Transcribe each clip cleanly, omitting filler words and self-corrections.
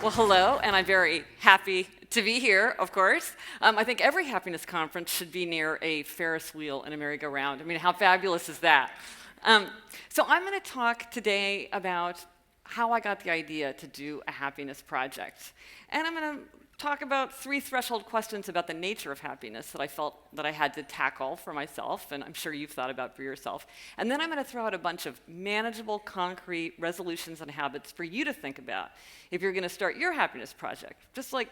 Well, hello, and I'm very happy to be here, of course. I think every happiness conference should be near a Ferris wheel and a merry-go-round. I mean, how fabulous is that? So I'm going to talk today about how I got the idea to do a happiness project. And I'm going to talk about 3 threshold questions about the nature of happiness that I felt that I had to tackle for myself, and I'm sure you've thought about for yourself. And then I'm going to throw out a bunch of manageable, concrete resolutions and habits for you to think about if you're going to start your happiness project. Just like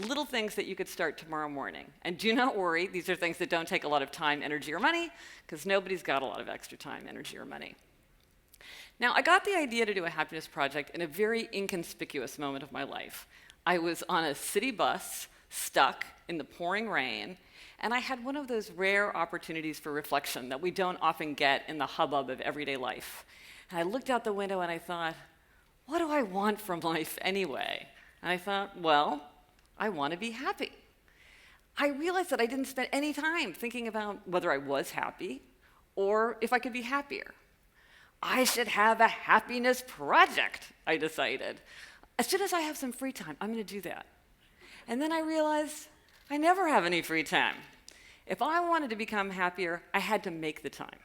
little things that you could start tomorrow morning. And do not worry, these are things that don't take a lot of time, energy, or money, because nobody's got a lot of extra time, energy, or money. Now, I got the idea to do a happiness project in a very inconspicuous moment of my life. I was on a city bus, stuck in the pouring rain, and I had one of those rare opportunities for reflection that we don't often get in the hubbub of everyday life. And I looked out the window and I thought, what do I want from life anyway? And I thought, well, I want to be happy. I realized that I didn't spend any time thinking about whether I was happy or if I could be happier. I should have a happiness project, I decided. As soon as I have some free time, I'm going to do that. And then I realized I never have any free time. If I wanted to become happier, I had to make the time.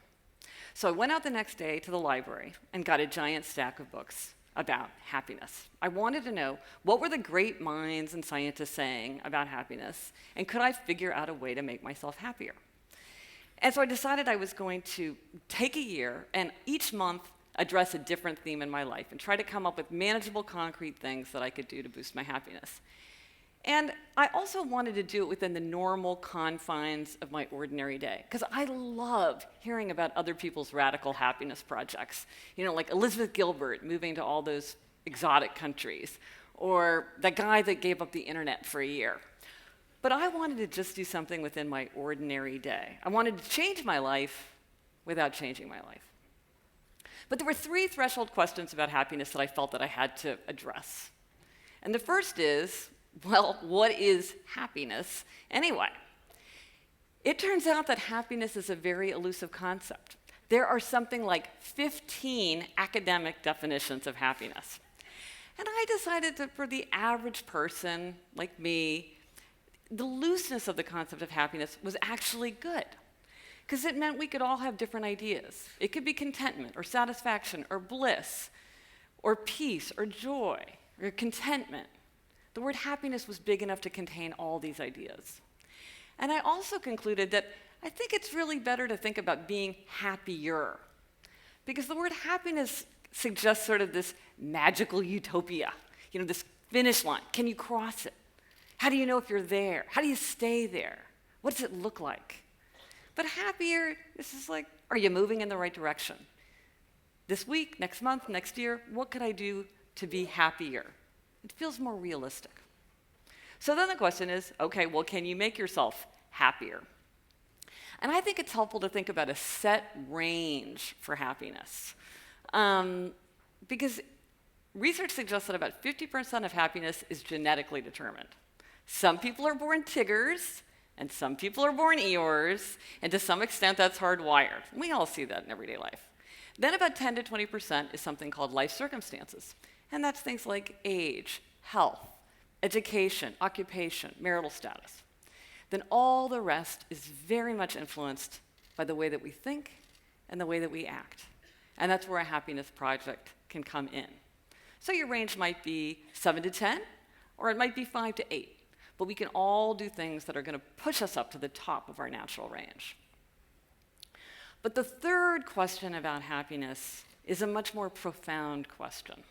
So I went out the next day to the library and got a giant stack of books about happiness. I wanted to know, what were the great minds and scientists saying about happiness, and could I figure out a way to make myself happier? And so I decided I was going to take a year and each month address a different theme in my life and try to come up with manageable, concrete things that I could do to boost my happiness. And I also wanted to do it within the normal confines of my ordinary day, because I love hearing about other people's radical happiness projects. You know, like Elizabeth Gilbert moving to all those exotic countries, or the guy that gave up the internet for a year. But I wanted to just do something within my ordinary day. I wanted to change my life without changing my life. But there were 3 threshold questions about happiness that I felt that I had to address. And the first is, well, what is happiness anyway? It turns out that happiness is a very elusive concept. There are something like 15 academic definitions of happiness. And I decided that for the average person like me, the looseness of the concept of happiness was actually good, because it meant we could all have different ideas. It could be contentment or satisfaction or bliss or peace or joy or contentment. The word happiness was big enough to contain all these ideas. And I also concluded that I think it's really better to think about being happier, because the word happiness suggests sort of this magical utopia, this finish line. Can you cross it? How do you know if you're there? How do you stay there? What does it look like? But happier, this is like, are you moving in the right direction? This week, next month, next year, what could I do to be happier? It feels more realistic. So then the question is, okay, well, can you make yourself happier? And I think it's helpful to think about a set range for happiness. Because research suggests that about 50% of happiness is genetically determined. Some people are born Tiggers, and some people are born Eeyores, and to some extent that's hardwired. We all see that in everyday life. Then about 10 to 20% is something called life circumstances, and that's things like age, health, education, occupation, marital status. Then all the rest is very much influenced by the way that we think and the way that we act. And that's where a happiness project can come in. So your range might be 7 to 10, or it might be 5 to 8. But we can all do things that are going to push us up to the top of our natural range. But the third question about happiness is a much more profound question.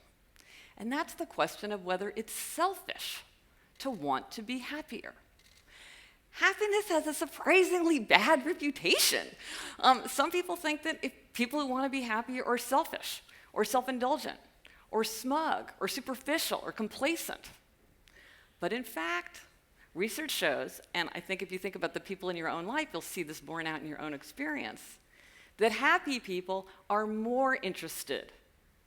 And that's the question of whether it's selfish to want to be happier. Happiness has a surprisingly bad reputation. Some people think that if people who want to be happier are selfish, or self-indulgent, or smug, or superficial, or complacent. But in fact, research shows, and I think if you think about the people in your own life, you'll see this borne out in your own experience, that happy people are more interested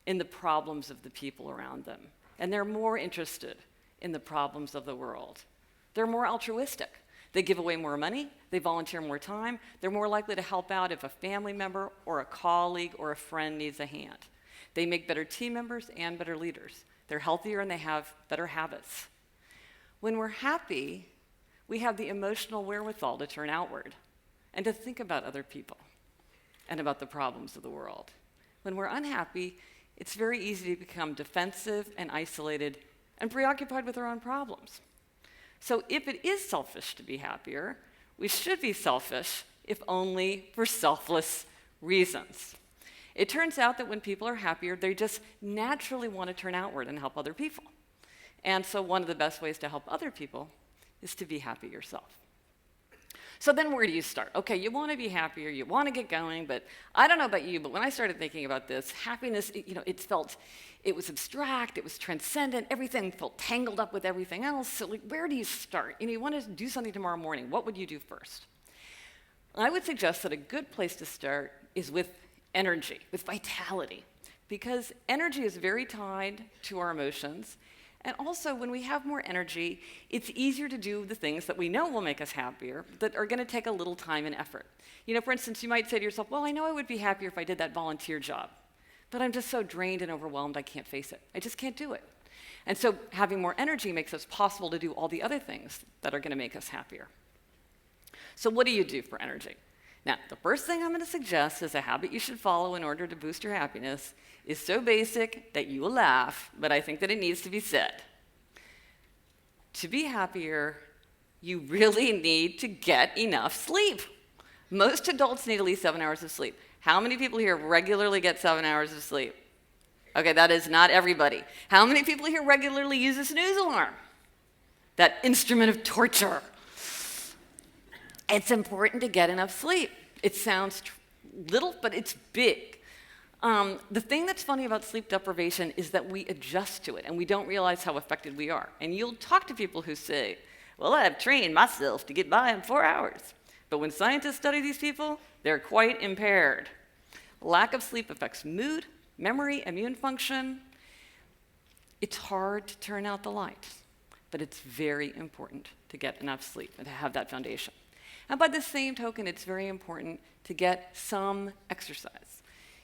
in the problems of the people around them, and they're more interested in the problems of the world. They're more altruistic. They give away more money, they volunteer more time, they're more likely to help out if a family member or a colleague or a friend needs a hand. They make better team members and better leaders. they're healthier, and they have better habits. When we're happy, we have the emotional wherewithal to turn outward and to think about other people and about the problems of the world. When we're unhappy, it's very easy to become defensive and isolated and preoccupied with our own problems. So if it is selfish to be happier, we should be selfish, if only for selfless reasons. It turns out that when people are happier, they just naturally want to turn outward and help other people. And so one of the best ways to help other people is to be happy yourself. So then where do you start? Okay, you want to be happier, you want to get going, but I don't know about you, but when I started thinking about this, happiness, it was abstract, it was transcendent, everything felt tangled up with everything else. So where do you start? You want to do something tomorrow morning. What would you do first? I would suggest that a good place to start is with energy, with vitality, because energy is very tied to our emotions. And also, when we have more energy, it's easier to do the things that we know will make us happier, that are going to take a little time and effort. For instance, you might say to yourself, well, I know I would be happier if I did that volunteer job, but I'm just so drained and overwhelmed, I can't face it. I just can't do it. And so having more energy makes it possible to do all the other things that are going to make us happier. So what do you do for energy? Now, the first thing I'm going to suggest as a habit you should follow in order to boost your happiness is so basic that you will laugh, but I think that it needs to be said. To be happier, you really need to get enough sleep. Most adults need at least 7 hours of sleep. How many people here regularly get 7 hours of sleep? Okay, that is not everybody. How many people here regularly use a snooze alarm? That instrument of torture. It's important to get enough sleep. It sounds little, but it's big. The thing that's funny about sleep deprivation is that we adjust to it, and we don't realize how affected we are. And you'll talk to people who say, well, I've trained myself to get by in 4 hours. But when scientists study these people, they're quite impaired. Lack of sleep affects mood, memory, immune function. It's hard to turn out the light, but it's very important to get enough sleep and to have that foundation. And by the same token, it's very important to get some exercise.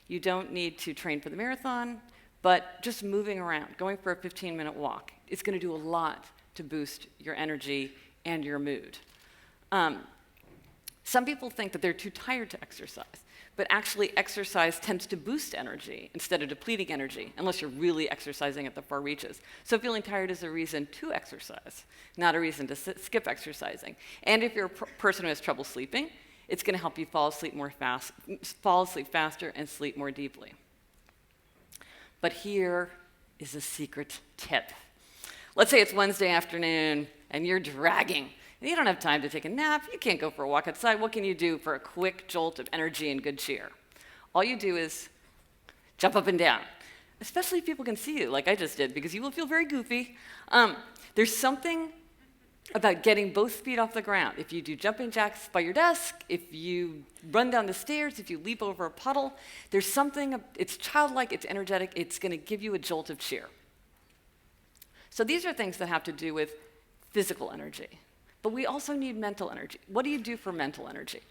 You don't need to train for the marathon, but just moving around, going for a 15-minute walk, it's going to do a lot to boost your energy and your mood. Some people think that they're too tired to exercise, but actually exercise tends to boost energy instead of depleting energy, unless you're really exercising at the far reaches. So feeling tired is a reason to exercise, not a reason to skip exercising. And if you're a person who has trouble sleeping, it's going to help you fall asleep faster and sleep more deeply. But here is a secret tip. Let's say it's Wednesday afternoon and you're dragging. You don't have time to take a nap. You can't go for a walk outside. What can you do for a quick jolt of energy and good cheer? All you do is jump up and down, especially if people can see you like I just did, because you will feel very goofy. There's something about getting both feet off the ground. If you do jumping jacks by your desk, if you run down the stairs, if you leap over a puddle, there's something, it's childlike, it's energetic, it's going to give you a jolt of cheer. So these are things that have to do with physical energy. But we also need mental energy. What do you do for mental energy?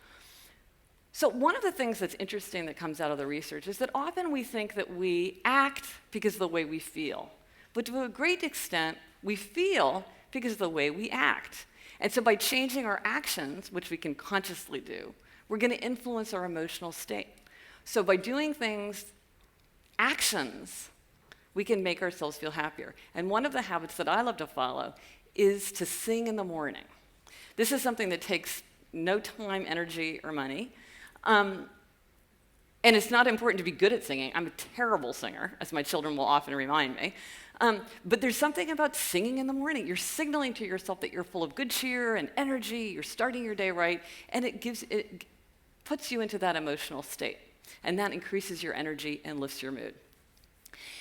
So one of the things that's interesting that comes out of the research is that often we think that we act because of the way we feel. But to a great extent, we feel because of the way we act. And so by changing our actions, which we can consciously do, we're going to influence our emotional state. So by doing things, actions, we can make ourselves feel happier. And one of the habits that I love to follow is to sing in the morning. This is something that takes no time, energy, or money. And it's not important to be good at singing. I'm a terrible singer, as my children will often remind me. But there's something about singing in the morning. You're signaling to yourself that you're full of good cheer and energy, you're starting your day right, and it puts you into that emotional state. And that increases your energy and lifts your mood.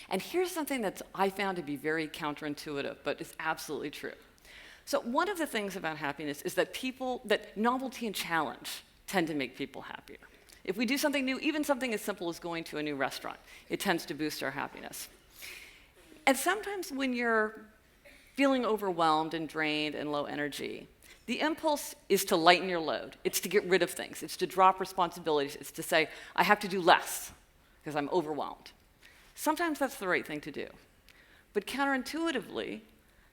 And here's something that I found to be very counterintuitive, but is absolutely true. So one of the things about happiness is that novelty and challenge tend to make people happier. If we do something new, even something as simple as going to a new restaurant, it tends to boost our happiness. And sometimes when you're feeling overwhelmed and drained and low energy, the impulse is to lighten your load. It's to get rid of things. It's to drop responsibilities. It's to say, I have to do less because I'm overwhelmed. Sometimes that's the right thing to do. But counterintuitively,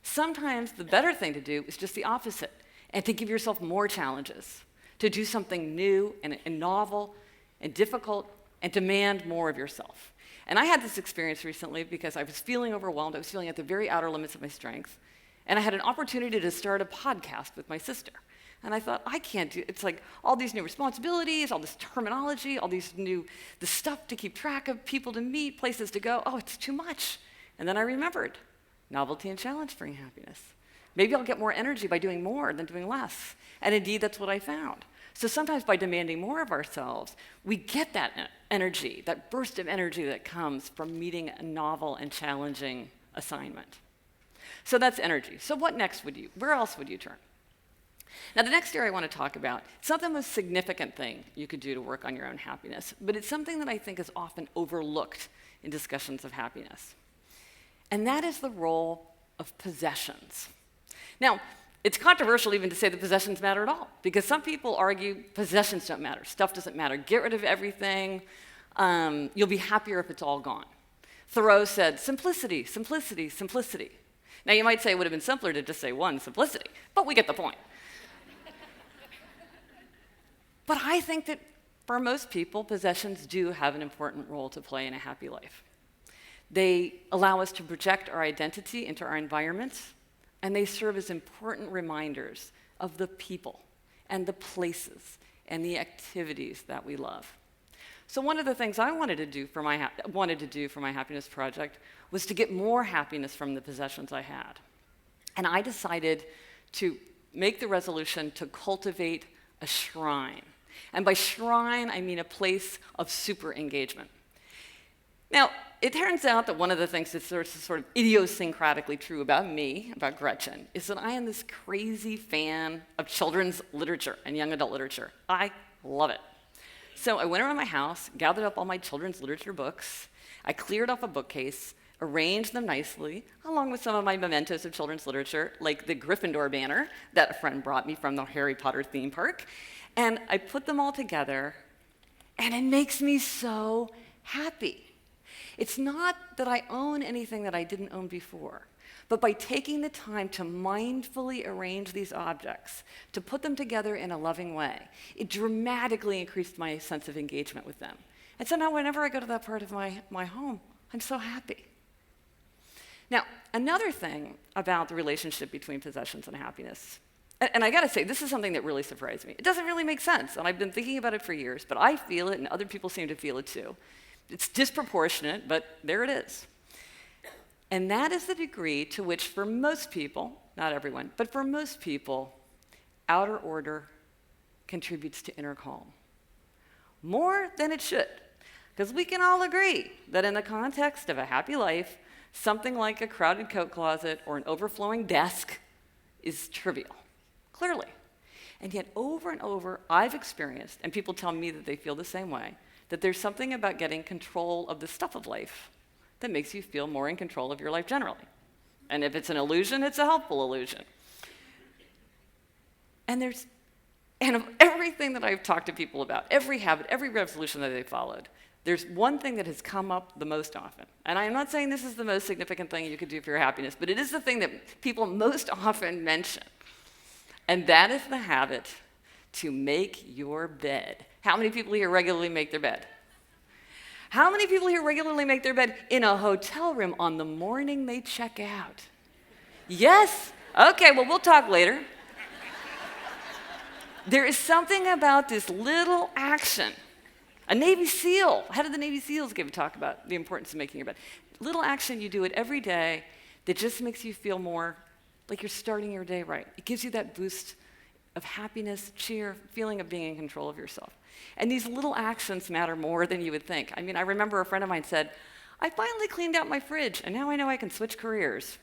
sometimes the better thing to do is just the opposite, and to give yourself more challenges, to do something new and novel and difficult and demand more of yourself. And I had this experience recently because I was feeling overwhelmed. I was feeling at the very outer limits of my strength. And I had an opportunity to start a podcast with my sister. And I thought, I can't do it. It's like all these new responsibilities, all this terminology, all the stuff to keep track of, people to meet, places to go. Oh, it's too much. And then I remembered, novelty and challenge bring happiness. Maybe I'll get more energy by doing more than doing less. And indeed, that's what I found. So sometimes by demanding more of ourselves, we get that energy, that burst of energy that comes from meeting a novel and challenging assignment. So that's energy. So what next where else would you turn? Now, the next area I want to talk about, it's not the most significant thing you could do to work on your own happiness, but it's something that I think is often overlooked in discussions of happiness. And that is the role of possessions. Now, it's controversial even to say that possessions matter at all, because some people argue possessions don't matter, stuff doesn't matter, get rid of everything, you'll be happier if it's all gone. Thoreau said, simplicity, simplicity, simplicity. Now, you might say it would have been simpler to just say one, simplicity, but we get the point. But I think that for most people, possessions do have an important role to play in a happy life. They allow us to project our identity into our environments, and they serve as important reminders of the people and the places and the activities that we love. So one of the things I wanted to do for my happiness project was to get more happiness from the possessions I had. And I decided to make the resolution to cultivate a shrine. And by shrine, I mean a place of super engagement. Now, it turns out that one of the things that's sort of idiosyncratically true about me, about Gretchen, is that I am this crazy fan of children's literature and young adult literature. I love it. So I went around my house, gathered up all my children's literature books, I cleared off a bookcase, arranged them nicely, along with some of my mementos of children's literature, like the Gryffindor banner that a friend brought me from the Harry Potter theme park, and I put them all together, and it makes me so happy. It's not that I own anything that I didn't own before, but by taking the time to mindfully arrange these objects, to put them together in a loving way, it dramatically increased my sense of engagement with them. And so now whenever I go to that part of my home, I'm so happy. Now, another thing about the relationship between possessions and happiness, and I gotta say, this is something that really surprised me. It doesn't really make sense, and I've been thinking about it for years, but I feel it and other people seem to feel it too. It's disproportionate, but there it is. And that is the degree to which for most people, not everyone, but for most people, outer order contributes to inner calm. More than it should, because we can all agree that in the context of a happy life, something like a crowded coat closet or an overflowing desk is trivial, clearly. And yet over and over, I've experienced, and people tell me that they feel the same way, that there's something about getting control of the stuff of life that makes you feel more in control of your life generally. And if it's an illusion, it's a helpful illusion. And of everything that I've talked to people about, every habit, every resolution that they've followed, there's one thing that has come up the most often. And I'm not saying this is the most significant thing you could do for your happiness, but it is the thing that people most often mention. And that is the habit to make your bed. How many people here regularly make their bed? How many people here regularly make their bed in a hotel room on the morning they check out? Yes? Okay, well, we'll talk later. There is something about this little action. A Navy SEAL, head of the Navy SEALs gave a talk about the importance of making your bed. Little action, you do it every day that just makes you feel more like you're starting your day right. It gives you that boost of happiness, cheer, feeling of being in control of yourself. And these little actions matter more than you would think. I mean, I remember a friend of mine said, I finally cleaned out my fridge, and now I know I can switch careers.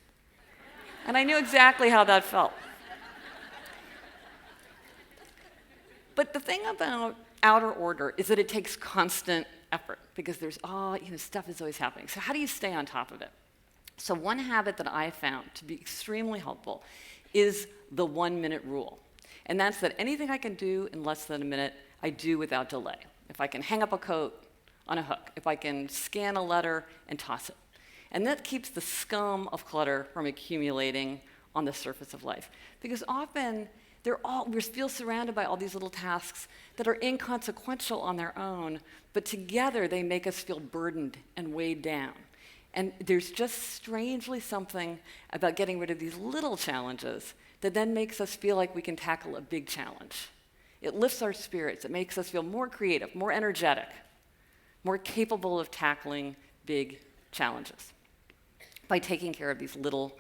And I knew exactly how that felt. But the thing about outer order is that it takes constant effort, because there's, stuff is always happening. So how do you stay on top of it? So one habit that I found to be extremely helpful is the 1-minute rule. And that's that anything I can do in less than a minute, I do without delay. If I can hang up a coat on a hook, if I can scan a letter and toss it. And that keeps the scum of clutter from accumulating on the surface of life. Because often, we feel surrounded by all these little tasks that are inconsequential on their own, but together they make us feel burdened and weighed down. And there's just strangely something about getting rid of these little challenges that then makes us feel like we can tackle a big challenge. It lifts our spirits. It makes us feel more creative, more energetic, more capable of tackling big challenges by taking care of these little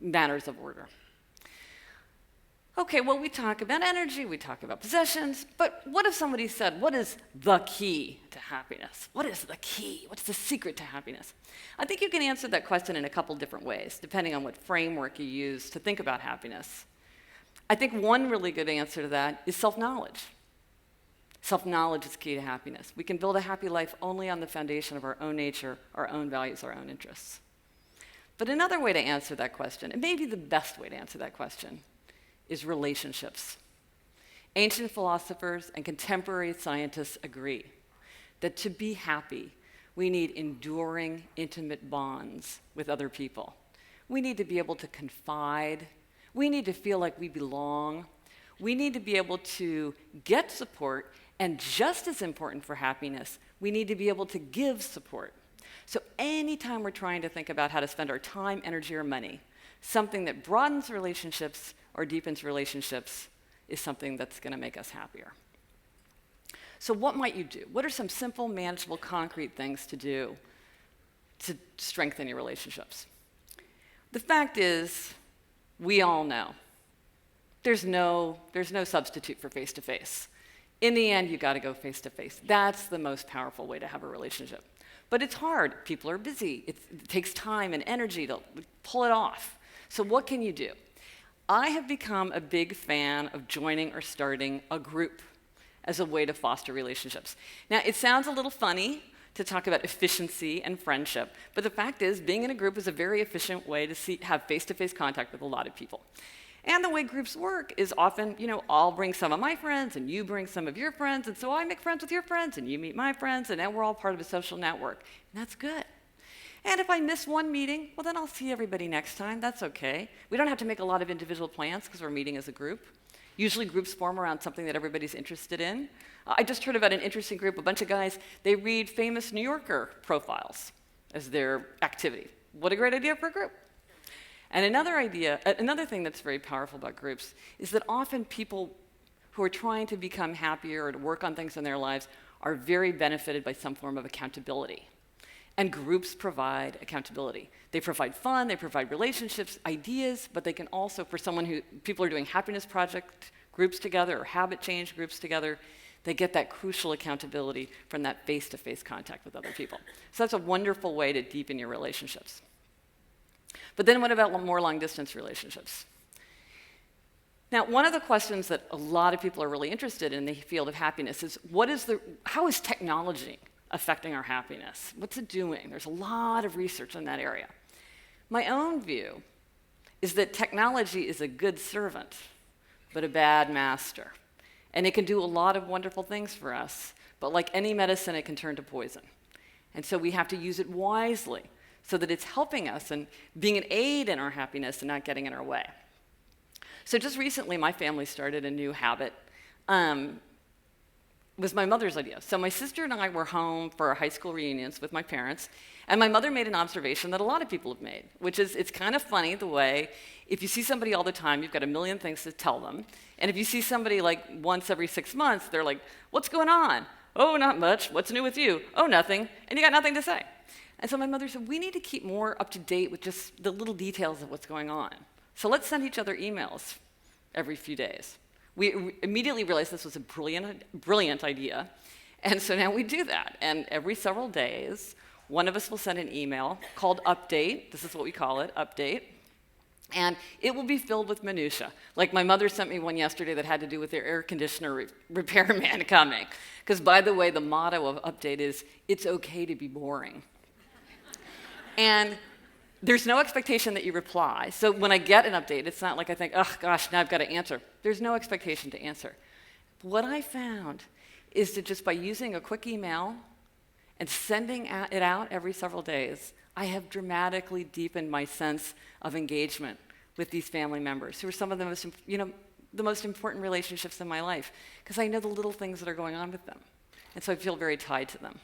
matters of order. Okay, well, we talk about energy, we talk about possessions, but what if somebody said, what is the key to happiness? What is the key? What's the secret to happiness? I think you can answer that question in a couple different ways, depending on what framework you use to think about happiness. I think one really good answer to that is self-knowledge. Self-knowledge is key to happiness. We can build a happy life only on the foundation of our own nature, our own values, our own interests. But another way to answer that question, and maybe the best way to answer that question, is relationships. Ancient philosophers and contemporary scientists agree that to be happy, we need enduring, intimate bonds with other people. We need to be able to confide. We need to feel like we belong. We need to be able to get support, and just as important for happiness, we need to be able to give support. So anytime we're trying to think about how to spend our time, energy, or money, something that broadens relationships or deepens relationships is something that's going to make us happier. So what might you do? What are some simple, manageable, concrete things to do to strengthen your relationships? The fact is, we all know there's no substitute for face-to-face. In the end, you got to go face-to-face. That's the most powerful way to have a relationship. But it's hard. People are busy. It takes time and energy to pull it off. So what can you do? I have become a big fan of joining or starting a group as a way to foster relationships. Now, it sounds a little funny to talk about efficiency and friendship, but the fact is, being in a group is a very efficient way to have face-to-face contact with a lot of people. And the way groups work is often, I'll bring some of my friends, and you bring some of your friends, and so I make friends with your friends, and you meet my friends, and now we're all part of a social network. And that's good. And if I miss one meeting, well, then I'll see everybody next time. That's okay. We don't have to make a lot of individual plans because we're meeting as a group. Usually groups form around something that everybody's interested in. I just heard about an interesting group, a bunch of guys, they read famous New Yorker profiles as their activity. What a great idea for a group. And another thing that's very powerful about groups is that often people who are trying to become happier or to work on things in their lives are very benefited by some form of accountability. And groups provide accountability. They provide fun, they provide relationships, ideas, but they can also, for people are doing happiness project groups together or habit change groups together, they get that crucial accountability from that face-to-face contact with other people. So that's a wonderful way to deepen your relationships. But then what about more long-distance relationships? Now, one of the questions that a lot of people are really interested in the field of happiness is, how is technology affecting our happiness? What's it doing? There's a lot of research in that area. My own view is that technology is a good servant, but a bad master. And it can do a lot of wonderful things for us, but like any medicine, it can turn to poison. And so we have to use it wisely so that it's helping us and being an aid in our happiness and not getting in our way. So just recently, my family started a new habit. Was my mother's idea. So my sister and I were home for our high school reunions with my parents, and my mother made an observation that a lot of people have made, which is it's kind of funny the way if you see somebody all the time, you've got a million things to tell them, and if you see somebody like once every 6 months, they're like, what's going on? Oh, not much. What's new with you? Oh, nothing. And you got nothing to say. And so my mother said, we need to keep more up to date with just the little details of what's going on. So let's send each other emails every few days. We immediately realized this was a brilliant idea, and so now we do that. And every several days, one of us will send an email called Update. This is what we call it, Update. And it will be filled with minutia. Like my mother sent me one yesterday that had to do with their air conditioner repairman coming. Because by the way, the motto of Update is, it's okay to be boring. And there's no expectation that you reply. So when I get an update, it's not like I think, oh gosh, now I've got to answer. There's no expectation to answer. But what I found is that just by using a quick email and sending it out every several days, I have dramatically deepened my sense of engagement with these family members, who are some of the most, the most important relationships in my life, because I know the little things that are going on with them. And so I feel very tied to them.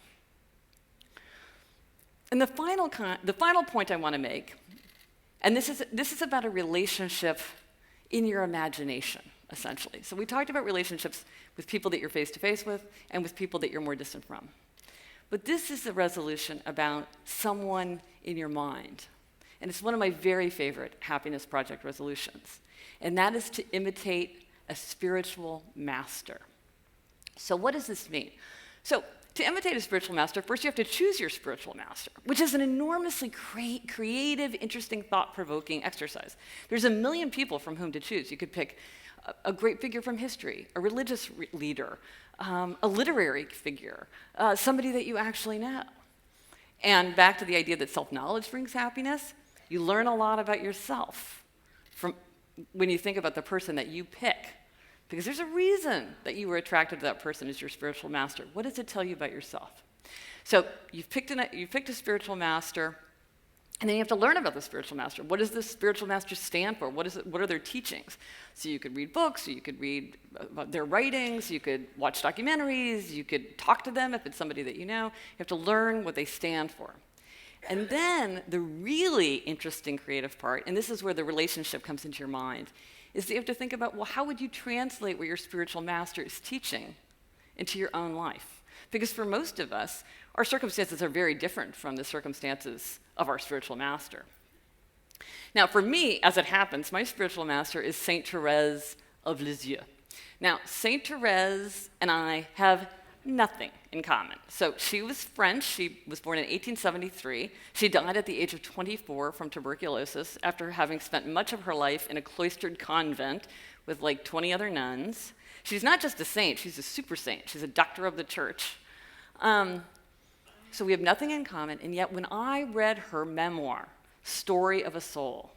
And the final point I want to make, and this is about a relationship in your imagination, essentially. So we talked about relationships with people that you're face-to-face with and with people that you're more distant from. But this is a resolution about someone in your mind. And it's one of my very favorite Happiness Project resolutions. And that is to imitate a spiritual master. So what does this mean? So to imitate a spiritual master, first you have to choose your spiritual master, which is an enormously creative, interesting, thought-provoking exercise. There's a million people from whom to choose. You could pick a great figure from history, a religious leader, a literary figure, somebody that you actually know. And back to the idea that self-knowledge brings happiness, you learn a lot about yourself from when you think about the person that you pick. Because there's a reason that you were attracted to that person as your spiritual master. What does it tell you about yourself? So you've picked a spiritual master, and then you have to learn about the spiritual master. What does the spiritual master stand for? What are their teachings? So you could read books, you could read about their writings, you could watch documentaries, you could talk to them if it's somebody that you know. You have to learn what they stand for. And then the really interesting creative part, and this is where the relationship comes into your mind, is that you have to think about, well, how would you translate what your spiritual master is teaching into your own life? Because for most of us, our circumstances are very different from the circumstances of our spiritual master. Now, for me, as it happens, my spiritual master is Saint Therese of Lisieux. Now, Saint Therese and I have nothing in common. So she was French. She was born in 1873. She died at the age of 24 from tuberculosis after having spent much of her life in a cloistered convent with like 20 other nuns. She's not just a saint, she's a super saint. She's a doctor of the church. So we have nothing in common, and yet when I read her memoir, Story of a Soul,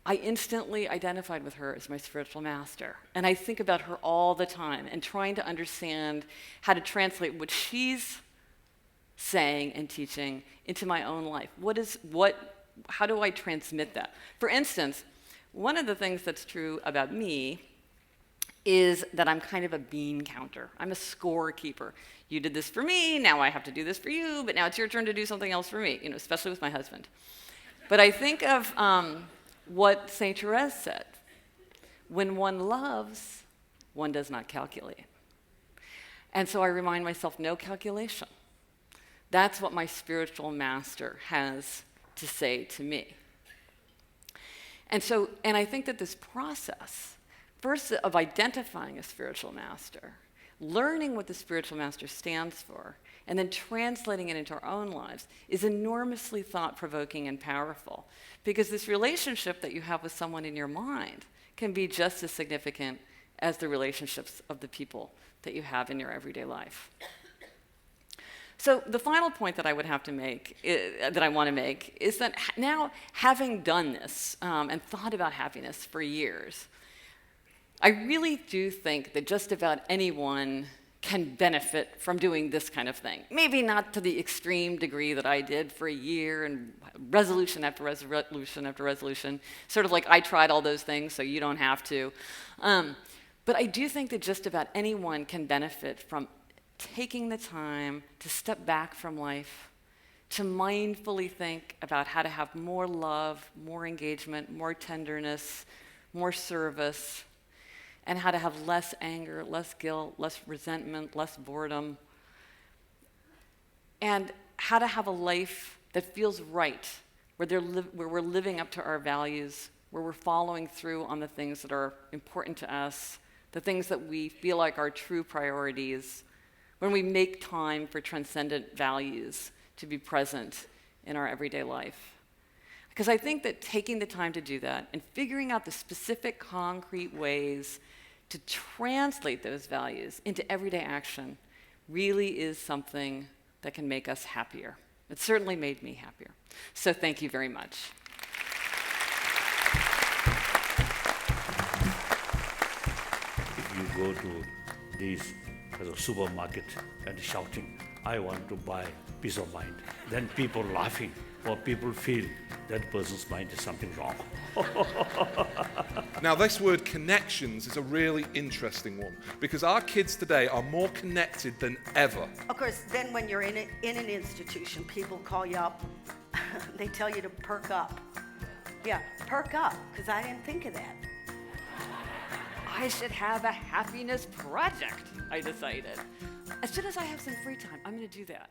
I instantly identified with her as my spiritual master. And I think about her all the time and trying to understand how to translate what she's saying and teaching into my own life. How do I transmit that? For instance, one of the things that's true about me is that I'm kind of a bean counter. I'm a scorekeeper. You did this for me, now I have to do this for you, but now it's your turn to do something else for me, especially with my husband. But I think of what Saint Therese said. When one loves, one does not calculate. And so I remind myself, no calculation. That's what my spiritual master has to say to me. And I think that this process, first of identifying a spiritual master, learning what the spiritual master stands for, and then translating it into our own lives is enormously thought-provoking and powerful, because this relationship that you have with someone in your mind can be just as significant as the relationships of the people that you have in your everyday life. So the final point that I would have to make, that I want to make, is that now, having done this and thought about happiness for years, I really do think that just about anyone can benefit from doing this kind of thing. Maybe not to the extreme degree that I did for a year and resolution after resolution after resolution, sort of like I tried all those things so you don't have to. But I do think that just about anyone can benefit from taking the time to step back from life, to mindfully think about how to have more love, more engagement, more tenderness, more service, and how to have less anger, less guilt, less resentment, less boredom, and how to have a life that feels right, where we're living up to our values, where we're following through on the things that are important to us, the things that we feel like are true priorities, when we make time for transcendent values to be present in our everyday life. Because I think that taking the time to do that and figuring out the specific concrete ways to translate those values into everyday action really is something that can make us happier. It certainly made me happier. So thank you very much. If you go to this supermarket and shouting, I want to buy peace of mind, then people laughing. or people feel that person's mind is something wrong. Now, this word connections is a really interesting one because our kids today are more connected than ever. Of course, then when you're in an institution, people call you up. They tell you to perk up. Yeah, perk up, because I didn't think of that. I should have a happiness project, I decided. As soon as I have some free time, I'm going to do that.